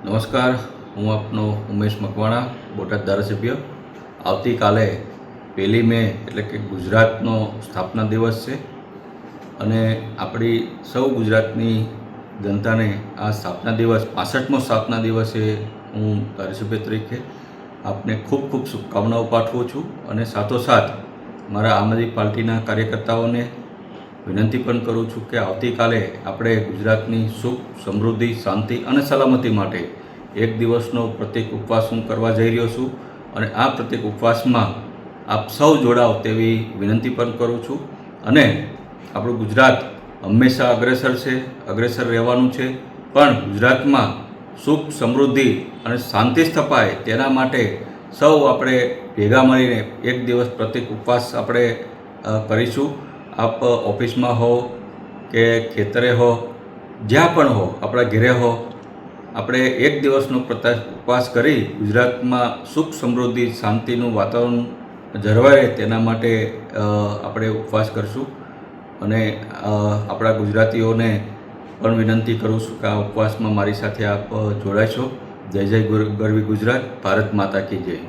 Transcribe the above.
નમસ્કાર, હું આપનો ઉમેશ મકવાણા, બોટાદ ધારાસભ્ય. આવતીકાલે 1 મે એટલે કે ગુજરાતનો સ્થાપના દિવસ છે અને આપણી સૌ ગુજરાતની જનતાને આ સ્થાપના દિવસ 65મો સ્થાપના દિવસે હું ધારાસભ્ય તરીકે આપને ખૂબ ખૂબ શુભકામનાઓ પાઠવું છું અને સાથોસાથ મારા આમ આદમી પાર્ટીના કાર્યકર્તાઓને વિનંતી પણ કરું છું કે આવતીકાલે આપણે ગુજરાતની સુખ, સમૃદ્ધિ, શાંતિ અને સલામતી માટે એક દિવસનો પ્રત્યેક ઉપવાસ હું કરવા જઈ રહ્યો છું અને આ પ્રત્યેક ઉપવાસમાં આપ સૌ જોડાઓ તેવી વિનંતી પણ કરું છું. અને આપણું ગુજરાત હંમેશા અગ્રેસર રહેવાનું છે, પણ ગુજરાતમાં સુખ, સમૃદ્ધિ અને શાંતિ સ્થપાય તેના માટે સૌ આપણે ભેગા મળીને એક દિવસ પ્રત્યેક ઉપવાસ આપણે કરીશું. આપ ઓફિસમાં હો કે ખેતરે હો, જ્યાં પણ હો, આપણા ઘરે હો, આપણે એક દિવસનો ઉપવાસ કરી ગુજરાતમાં સુખ, સમૃદ્ધિ, શાંતિનું વાતાવરણ જળવાય તેના માટે આપણે ઉપવાસ કરીશું. અને આપણા ગુજરાતીઓને પણ વિનંતી કરું છું કે આ ઉપવાસમાં મારી સાથે આપ જોડાશો. જય જય ગરવી ગુજરાત, ભારત માતા કી જય.